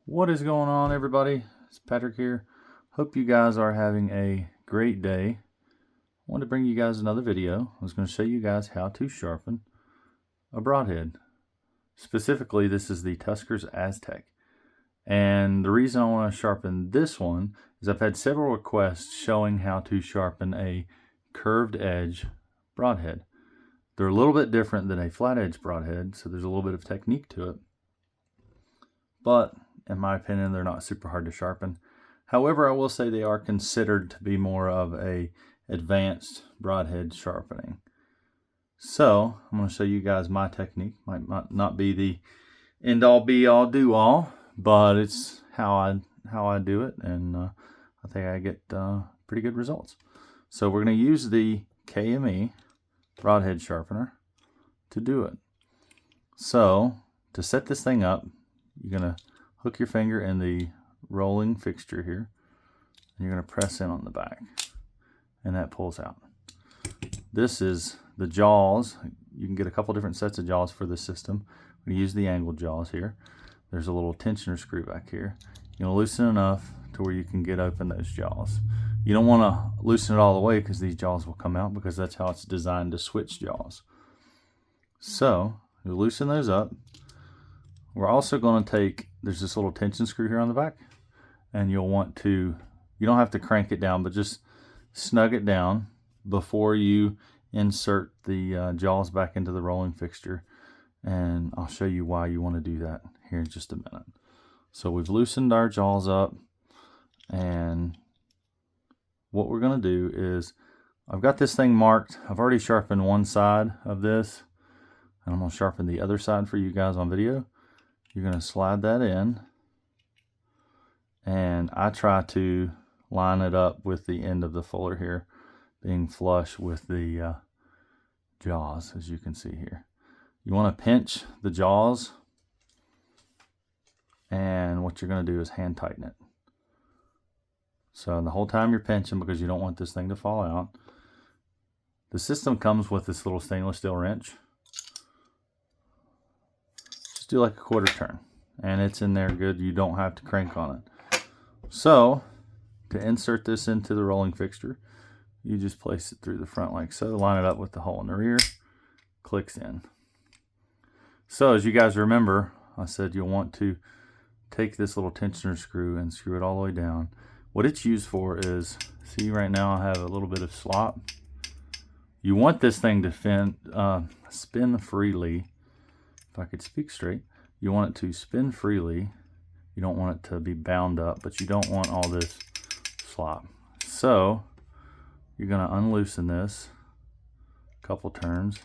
What is going on, everybody? It's Patrick here. Hope you guys are having a great day. I wanted to bring you guys another video. I was going to show you guys how to sharpen a broadhead. Specifically, this is the Tusker's Aztec. And the reason I want to sharpen this one is I've had several requests showing how to sharpen a curved edge broadhead. They're a little bit different than a flat edge broadhead, so there's a little bit of technique to it. But in my opinion, they're not super hard to sharpen. However, I will say they are considered to be more of a advanced broadhead sharpening. So I'm going to show you guys my technique. Might not be the end all be all do all, but it's how I do it, and I think I get pretty good results. So we're going to use the KME Broadhead Sharpener to do it. So to set this thing up, you're going to hook your finger in the rolling fixture here, and you're going to press in on the back, and that pulls out. This is the jaws. You can get a couple different sets of jaws for this system. We use the angled jaws here. There's a little tensioner screw back here. You're going to loosen enough to where you can get open those jaws. You don't want to loosen it all the way because these jaws will come out, because that's how it's designed to switch jaws. So you loosen those up. We're also going to take, there's this little tension screw here on the back, and you'll want to, you don't have to crank it down, but just snug it down before you insert the jaws back into the rolling fixture. And I'll show you why you want to do that here in just a minute. So we've loosened our jaws up, and what we're going to do is, I've got this thing marked. I've already sharpened one side of this, and I'm going to sharpen the other side for you guys on video. You're going to slide that in, and I try to line it up with the end of the fuller here, being flush with the jaws, as you can see here. You want to pinch the jaws, and what you're going to do is hand tighten it. So the whole time you're pinching, because you don't want this thing to fall out. The system comes with this little stainless steel wrench. Do like a quarter turn, and it's in there good. You don't have to crank on it. So to insert this into the rolling fixture, you just place it through the front like so, line it up with the hole in the rear, clicks in. So as you guys remember, I said you'll want to take this little tensioner screw and screw it all the way down. What it's used for is, see right now I have a little bit of slop. You want this thing to spin freely. If I could speak straight, you want it to spin freely. You don't want it to be bound up, but you don't want all this slop. So you're going to unloosen this a couple turns.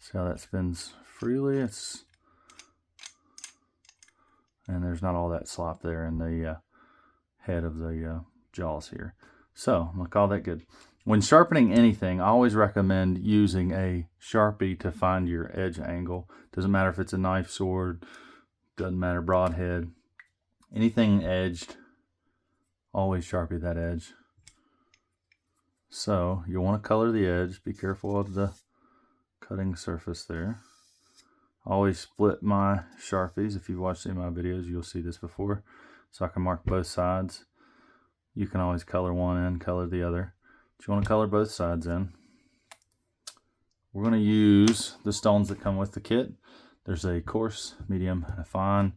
See how that spins freely? And there's not all that slop there in the head of the jaws here. So I'm going to call that good. When sharpening anything, I always recommend using a Sharpie to find your edge angle. Doesn't matter if it's a knife, sword, doesn't matter, broadhead. Anything edged, always Sharpie that edge. So you'll want to color the edge. Be careful of the cutting surface there. I always split my Sharpies. If you've watched any of my videos, you'll see this before. So I can mark both sides. You can always color one in, color the other. But you want to color both sides in. We're going to use the stones that come with the kit. There's a coarse, medium, and a fine.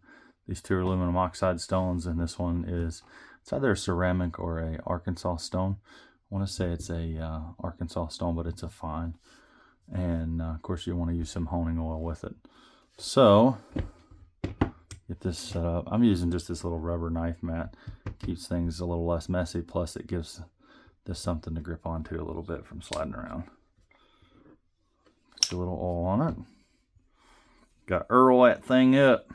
These two are aluminum oxide stones, and this one is, it's either a ceramic or a Arkansas stone. I want to say it's a Arkansas stone, but it's a fine. And of course you want to use some honing oil with it. So get this set up. I'm using just this little rubber knife mat. Keeps things a little less messy, plus it gives this something to grip onto a little bit from sliding around. Put a little oil on it. Got to Earl that thing up.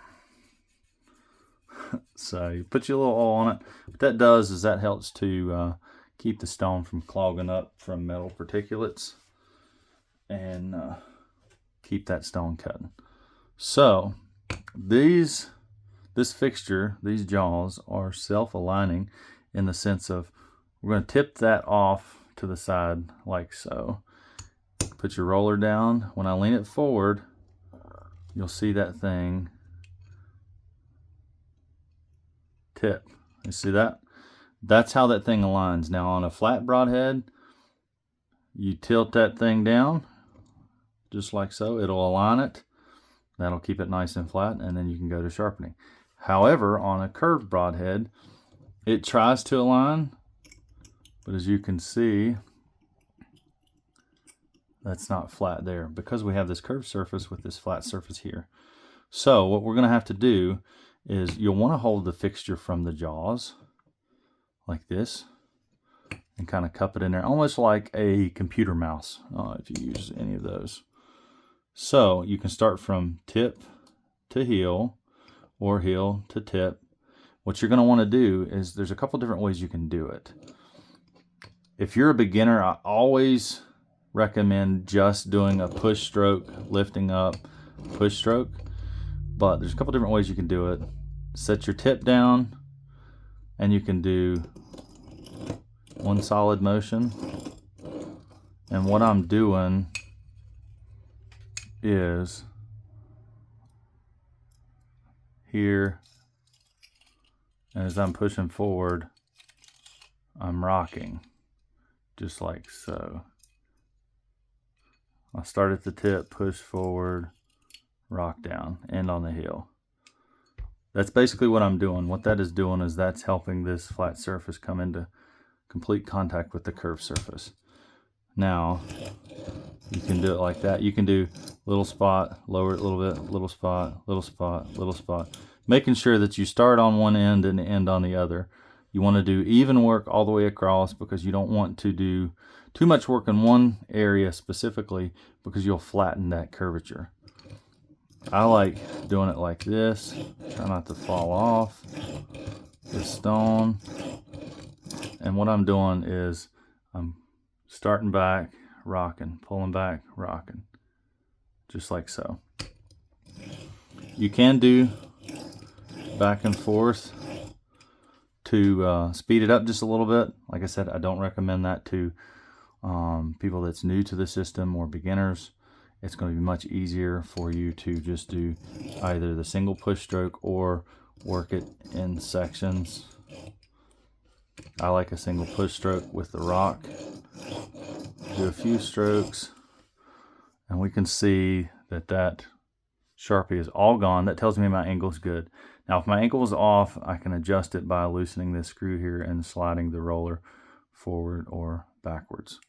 So you put your little oil on it. What that does is that helps to keep the stone from clogging up from metal particulates, and keep that stone cut. So this fixture, these jaws, are self-aligning in the sense of, we're going to tip that off to the side like so. Put your roller down. When I lean it forward, you'll see that thing tip. You see that? That's how that thing aligns. Now on a flat broadhead, you tilt that thing down just like so. It'll align it. That'll keep it nice and flat, and then you can go to sharpening. However, on a curved broadhead, it tries to align, but as you can see, that's not flat there because we have this curved surface with this flat surface here. So what we're going to have to do is you'll want to hold the fixture from the jaws like this and kind of cup it in there, almost like a computer mouse if you use any of those. So you can start from tip to heel or heel to tip. What you're going to want to do is there's a couple different ways you can do it. If you're a beginner, I always recommend just doing a push stroke, lifting up, push stroke. But there's a couple different ways you can do it. Set your tip down and you can do one solid motion. And what I'm doing is here, and as I'm pushing forward, I'm rocking just like so. I'll start at the tip, push forward, rock down, end on the heel. That's basically what I'm doing. What that is doing is that's helping this flat surface come into complete contact with the curved surface. Now, you can do it like that. You can do little spot, lower it a little bit, little spot, little spot, little spot. Making sure that you start on one end and end on the other. You want to do even work all the way across because you don't want to do too much work in one area specifically because you'll flatten that curvature. I like doing it like this. Try not to fall off the stone. And what I'm doing is I'm starting back, rocking, pulling back, rocking, just like so. You can do back and forth to speed it up just a little bit. Like I said, I don't recommend that to people that's new to the system or beginners. It's going to be much easier for you to just do either the single push stroke or work it in sections. I like a single push stroke with the rock. Do a few strokes and we can see that that Sharpie is all gone. That tells me my angle is good. Now if my angle is off, I can adjust it by loosening this screw here and sliding the roller forward or backwards.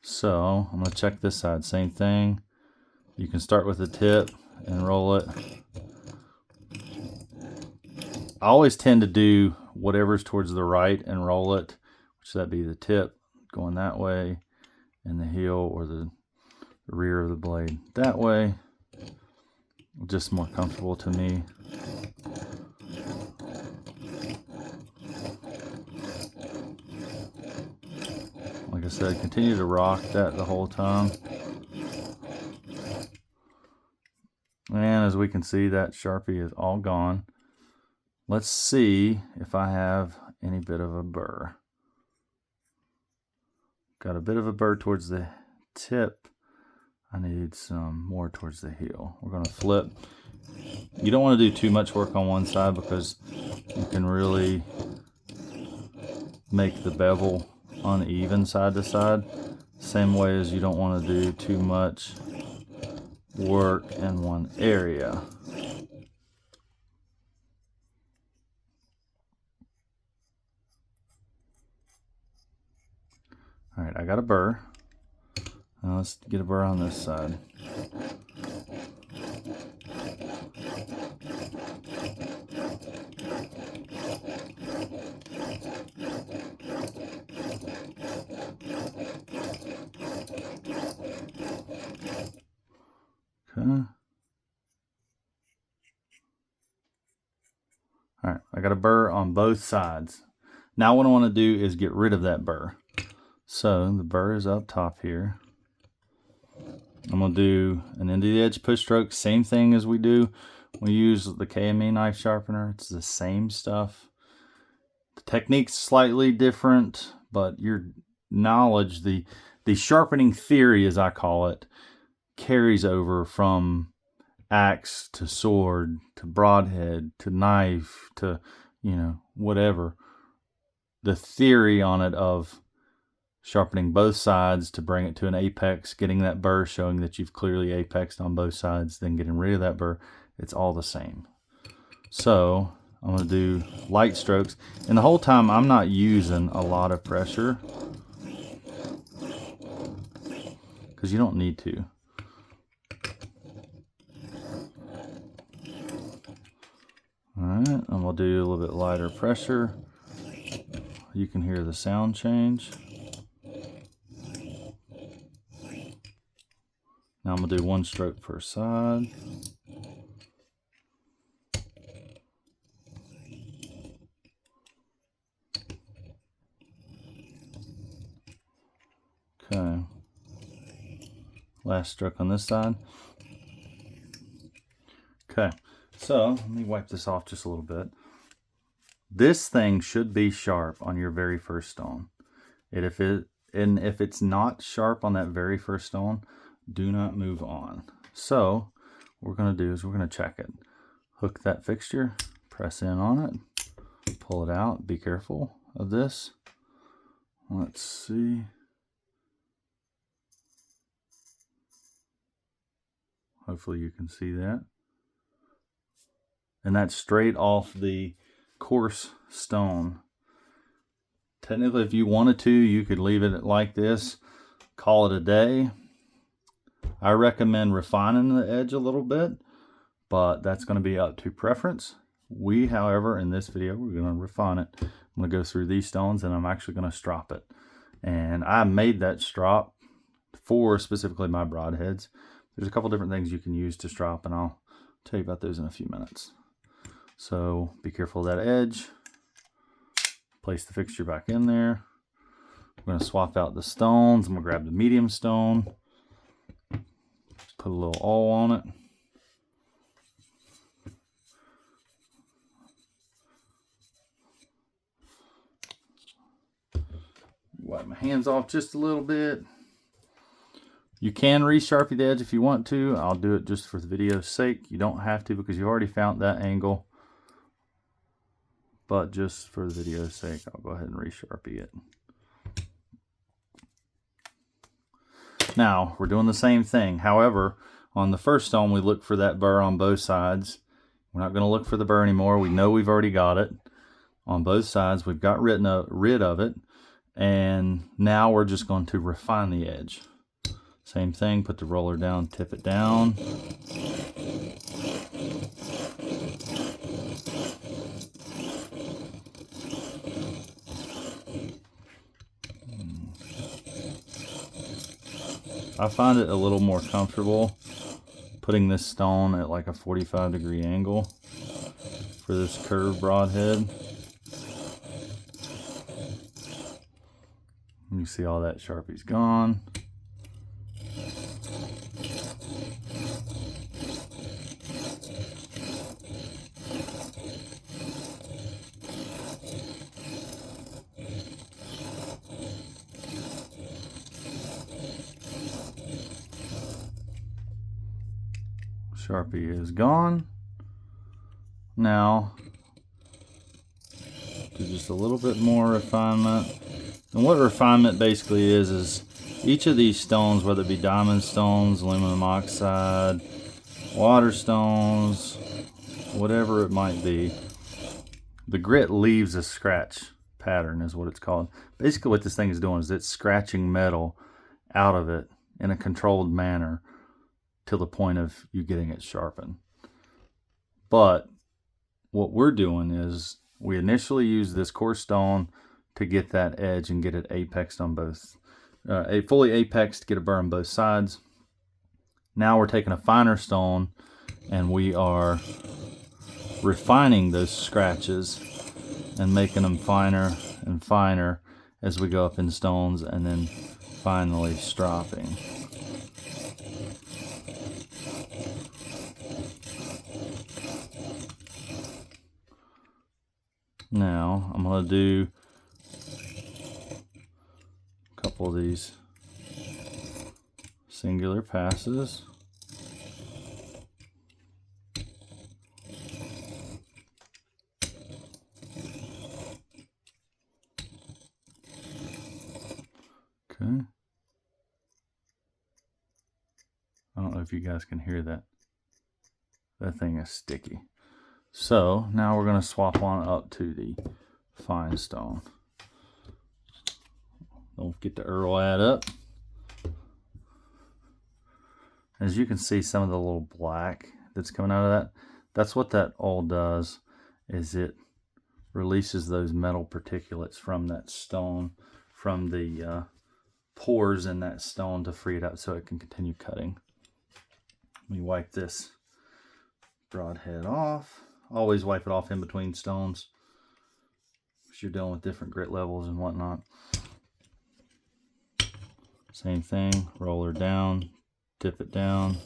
So I'm going to check this side, same thing. You can start with the tip and roll it. I always tend to do whatever's towards the right and roll it, which that'd be the tip going that way and the heel or the rear of the blade that way. Just more comfortable to me. Like I said, continue to rock that the whole time. And as we can see, that Sharpie is all gone. Let's see if I have any bit of a burr. Got a bit of a burr towards the tip. I need some more towards the heel. We're going to flip. You don't want to do too much work on one side because you can really make the bevel uneven side to side. Same way as you don't want to do too much work in one area. All right, I got a burr. Now let's get a burr on this side. Okay. All right, I got a burr on both sides. Now what I want to do is get rid of that burr. So the burr is up top here. I'm going to do an end of the edge push stroke, same thing as we do. We use the KME knife sharpener. It's the same stuff. The technique's slightly different, but your knowledge, the sharpening theory as I call it, carries over from axe to sword to broadhead to knife to, you know, whatever. The theory on it of sharpening both sides to bring it to an apex, getting that burr showing that you've clearly apexed on both sides, then getting rid of that burr, it's all the same. So I'm going to do light strokes, and the whole time I'm not using a lot of pressure because you don't need to. Alright, I'm going to do a little bit lighter pressure. You can hear the sound change. Now I'm going to do one stroke per side. Okay. Last stroke on this side. Okay. So let me wipe this off just a little bit. This thing should be sharp on your very first stone. And if it's not sharp on that very first stone, do not move on. So what we're going to do is we're going to check it. Hook that fixture, press in on it, pull it out. Be careful of this. Let's see. Hopefully you can see that. And that's straight off the coarse stone. Technically, if you wanted to, you could leave it like this, call it a day. I recommend refining the edge a little bit, but that's going to be up to preference. We, however, in this video, we're going to refine it. I'm going to go through these stones and I'm actually going to strop it. And I made that strop for specifically my broadheads. There's a couple different things you can use to strop, and I'll tell you about those in a few minutes. So be careful of that edge. Place the fixture back in there. We're going to swap out the stones. I'm going to grab the medium stone. Put a little oil on it. Wipe my hands off just a little bit. You can re-sharpie the edge if you want to. I'll do it just for the video's sake. You don't have to because you've already found that angle. But just for the video's sake, I'll go ahead and re-sharpie it. Now, we're doing the same thing. However, on the first stone, we look for that burr on both sides. We're not going to look for the burr anymore. We know we've already got it. On both sides, we've got rid of it. And now we're just going to refine the edge. Same thing, put the roller down, tip it down. I find it a little more comfortable putting this stone at like a 45-degree angle for this curved broadhead. You see all that Sharpie's gone. Sharpie is gone. Now, do just a little bit more refinement. And what refinement basically is each of these stones, whether it be diamond stones, aluminum oxide, water stones, whatever it might be, the grit leaves a scratch pattern is what it's called. Basically what this thing is doing is it's scratching metal out of it in a controlled manner till the point of you getting it sharpened. But what we're doing is we initially use this coarse stone to get that edge and get it apexed on both, fully apexed, get a burr on both sides. Now we're taking a finer stone and we are refining those scratches and making them finer and finer as we go up in stones, and then finally stropping. Now I'm going to do a couple of these singular passes. Okay. I don't know if you guys can hear that. That thing is sticky. So now we're going to swap on up to the fine stone. Don't forget the Earl add up. As you can see, some of the little black that's coming out of that, that's what that all does, is it releases those metal particulates from that stone, from the pores in that stone, to free it up so it can continue cutting. Let me wipe this broadhead off. Always wipe it off in between stones because you're dealing with different grit levels and whatnot. Same thing, roll her down, tip it down.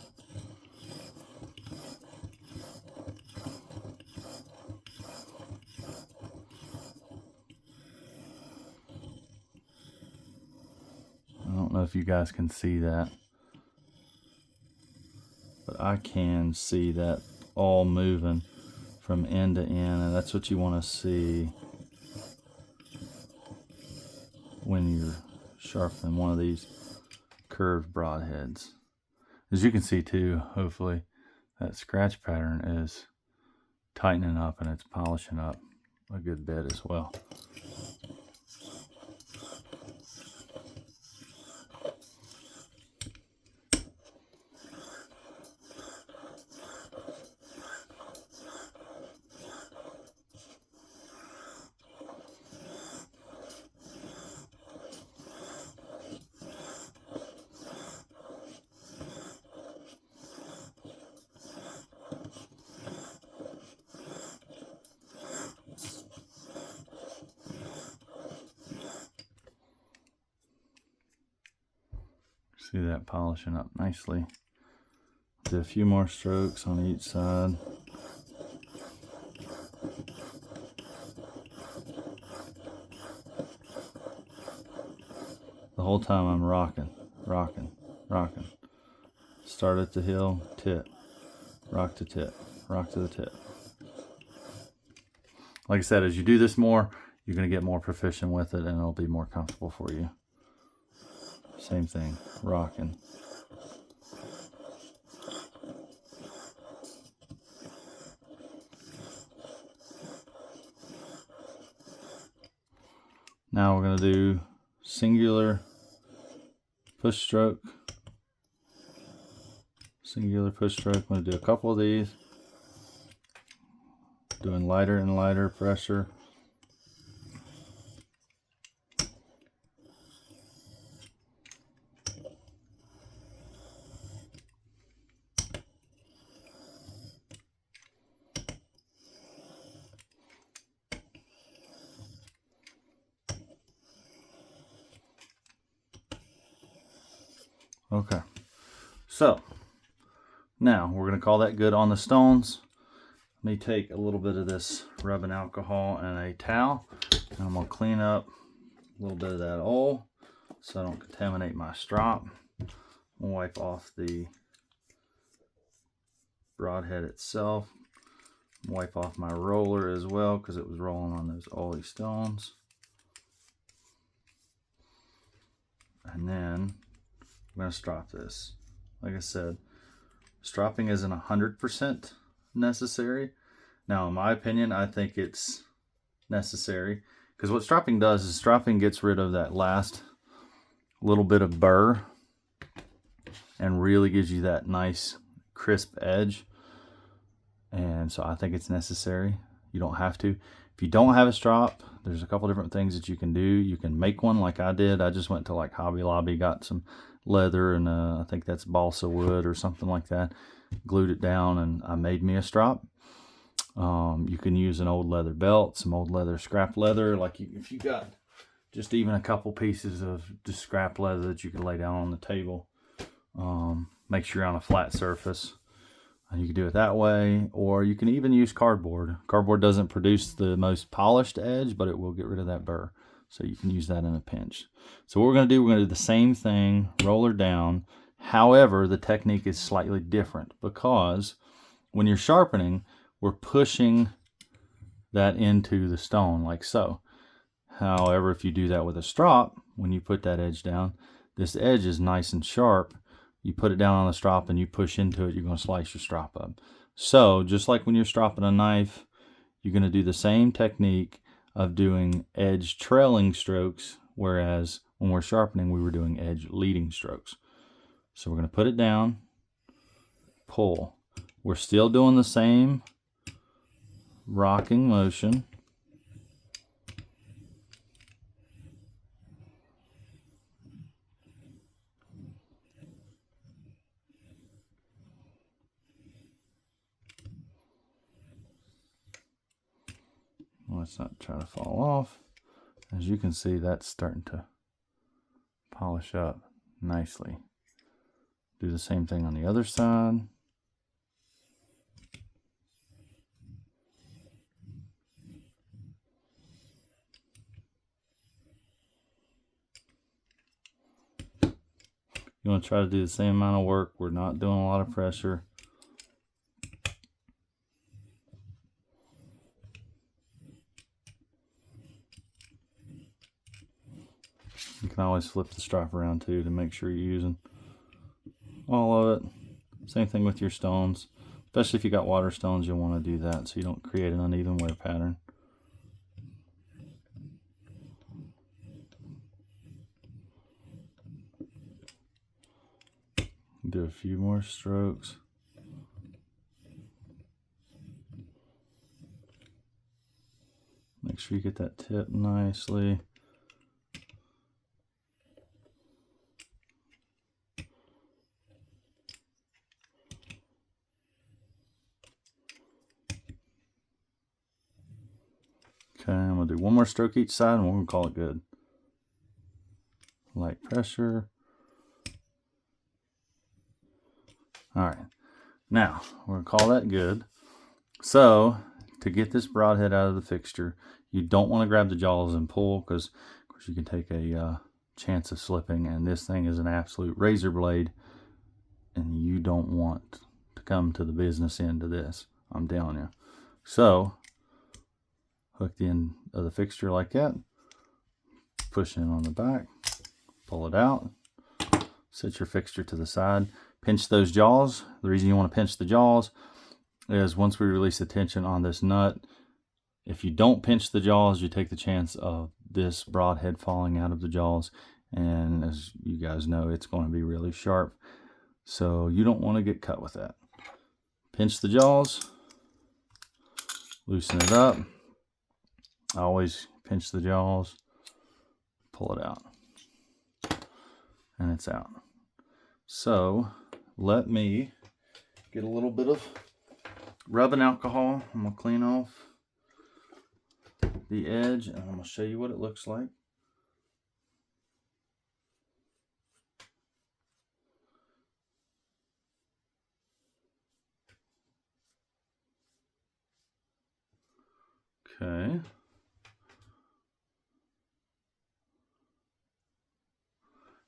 I don't know if you guys can see that, but I can see that all moving from end to end, and that's what you want to see when you're sharpening one of these curved broadheads. As you can see too, hopefully, that scratch pattern is tightening up and it's polishing up a good bit as well. See that polishing up nicely. Do a few more strokes on each side. The whole time I'm rocking. Start at the heel, tip, rock to tip, rock to the tip. Like I said, as you do this more, you're going to get more proficient with it and it'll be more comfortable for you. Same thing, rocking. Now we're going to do singular push stroke. Singular push stroke. I'm going to do a couple of these. Doing lighter and lighter pressure. Okay, so now we're going to call that good on the stones. Let me take a little bit of this rubbing alcohol and a towel, and I'm going to clean up a little bit of that oil so I don't contaminate my strop. I'm going to wipe off the broadhead itself. Wipe off my roller as well because it was rolling on those oily stones. And then I'm going to strop this. Like I said, stropping isn't 100% necessary. Now, in my opinion, I think it's necessary because what stropping does is stropping gets rid of that last little bit of burr and really gives you that nice crisp edge. And so I think it's necessary. You don't have to. If you don't have a strop, there's a couple different things that you can do. You can make one like I did. I just went to like Hobby Lobby, got some leather and I think that's balsa wood or something like that, glued it down, and I made me a strop. You can use an old leather belt, some old leather, scrap leather, like if you got just even a couple pieces of just scrap leather that you can lay down on the table. Make sure you're on a flat surface, and you can do it that way, or you can even use cardboard. Cardboard doesn't produce the most polished edge, but it will get rid of that burr. So you can use that in a pinch. So what we're going to do, we're going to do the same thing, roll her down. However, the technique is slightly different because when you're sharpening, we're pushing that into the stone like so. However, if you do that with a strop, when you put that edge down, this edge is nice and sharp. You put it down on the strop and you push into it, you're going to slice your strop up. So just like when you're stropping a knife, you're going to do the same technique of doing edge trailing strokes, whereas when we're sharpening, we were doing edge leading strokes. So we're going to put it down, pull. We're still doing the same rocking motion. Let's not try to fall off. As you can see, that's starting to polish up nicely. Do the same thing on the other side. You want to try to do the same amount of work. We're not doing a lot of pressure. You can always flip the strop around too to make sure you're using all of it. Same thing with your stones. Especially if you got water stones, you'll want to do that so you don't create an uneven wear pattern. Do a few more strokes. Make sure you get that tip nicely. Okay, I'm going to do one more stroke each side and we're going to call it good. Light pressure. Alright, now we're going to call that good. So, to get this broadhead out of the fixture, you don't want to grab the jaws and pull because, of course, you can take a chance of slipping, and this thing is an absolute razor blade, and you don't want to come to the business end of this, I'm telling you. So, hook the end of the fixture like that, push in on the back, pull it out, set your fixture to the side, pinch those jaws. The reason you want to pinch the jaws is once we release the tension on this nut, if you don't pinch the jaws, you take the chance of this broadhead falling out of the jaws, and as you guys know, it's going to be really sharp, so you don't want to get cut with that. Pinch the jaws, loosen it up. I always pinch the jaws, pull it out, and it's out. So let me get a little bit of rubbing alcohol. I'm going to clean off the edge and I'm going to show you what it looks like. Okay.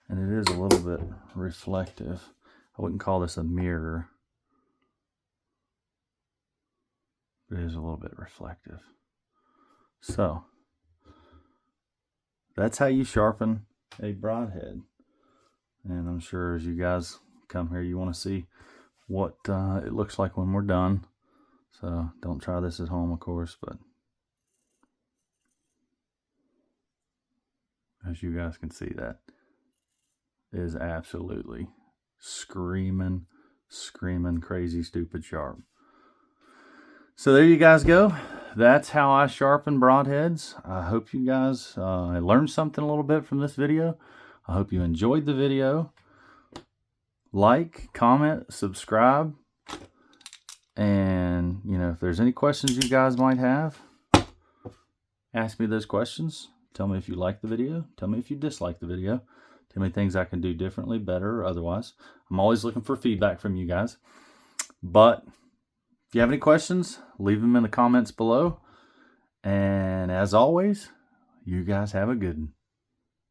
And it is a little bit reflective. I wouldn't call this a mirror, but it is a little bit reflective. So, that's how you sharpen a broadhead. And I'm sure as you guys come here, you want to see what it looks like when we're done. So, don't try this at home, of course, but as you guys can see, that is absolutely screaming crazy stupid sharp. So there you guys go. That's how I sharpen broadheads. I hope you guys learned something a little bit from this video. I hope you enjoyed the video. Like, comment, subscribe, and if there's any questions you guys might have, ask me those questions. Tell me if you like the video. Tell me if you dislike the video. Tell me things I can do differently, better, or otherwise. I'm always looking for feedback from you guys. But if you have any questions, leave them in the comments below. And as always, you guys have a good one.